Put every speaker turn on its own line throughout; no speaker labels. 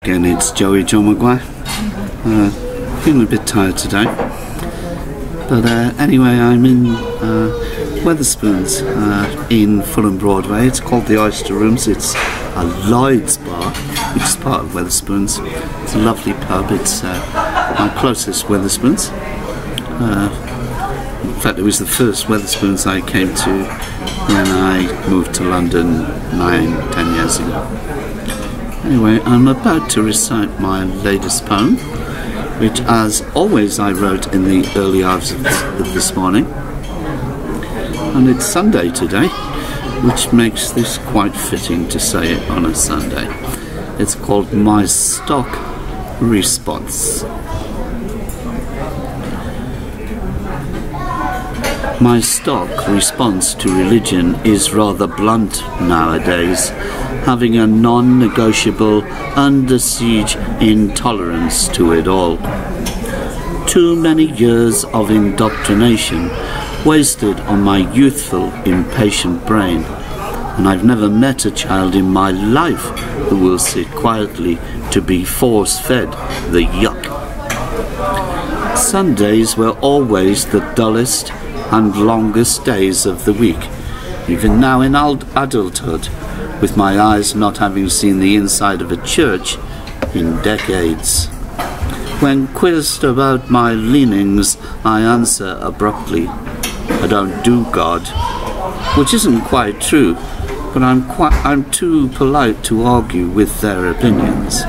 Again, it's Joey John Maguire. Feeling a bit tired today, but anyway, I'm in Wetherspoons in Fulham Broadway. It's called the Oyster Rooms. It's a Lloyd's bar, which is part of Wetherspoons. It's a lovely pub. It's my closest Wetherspoons. In fact, it was the first Wetherspoons I came to when I moved to London 9-10 years ago. Anyway, I'm about to recite my latest poem, which, as always, I wrote in the early hours of this morning. And it's Sunday today, which makes this quite fitting to say it on a Sunday. It's called My Stock Response. My stock response to religion is rather blunt nowadays, having a non-negotiable, under siege intolerance to it all. Too many years of indoctrination wasted on my youthful, impatient brain, and I've never met a child in my life who will sit quietly to be force-fed the yuck. Sundays were always the dullest and longest days of the week, even now in adulthood, with my eyes not having seen the inside of a church in decades. When quizzed about my leanings, I answer abruptly, I don't do God, which isn't quite true, but I'm too polite to argue with their opinions.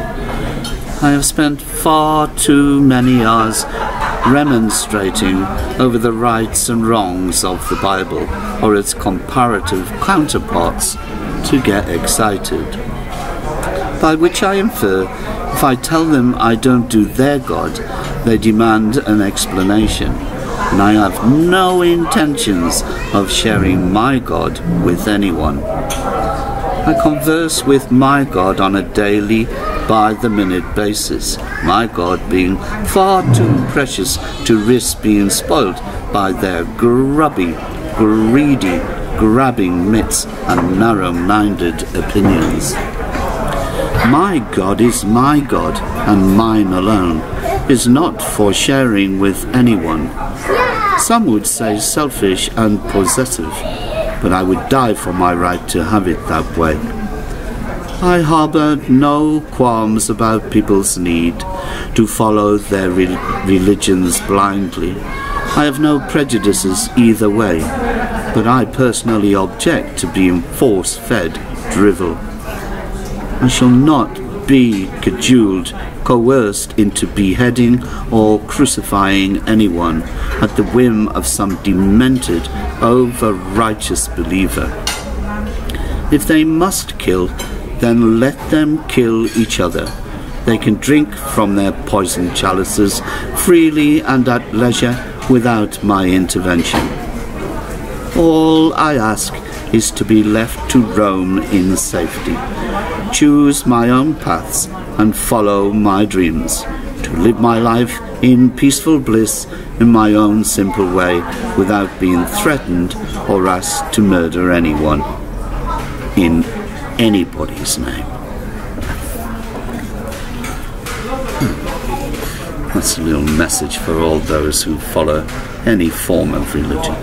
I have spent far too many hours remonstrating over the rights and wrongs of the Bible or its comparative counterparts to get excited. By which I infer, if I tell them I don't do their God, they demand an explanation, and I have no intentions of sharing my God with anyone. I converse with my God on a daily, by-the-minute basis, my God being far too precious to risk being spoilt by their grubby, greedy, grabbing mitts and narrow-minded opinions. My God is my God, and mine alone, is not for sharing with anyone. Some would say selfish and possessive, but I would die for my right to have it that way. I harbour no qualms about people's need to follow their religions blindly. I have no prejudices either way, but I personally object to being force-fed drivel. I shall not be cajoled, coerced into beheading or crucifying anyone at the whim of some demented, over-righteous believer. If they must kill, then let them kill each other. They can drink from their poisoned chalices freely and at leisure without my intervention. All I ask is to be left to roam in safety, choose my own paths and follow my dreams, to live my life in peaceful bliss in my own simple way without being threatened or asked to murder anyone in anybody's name. That's a little message for all those who follow any form of religion.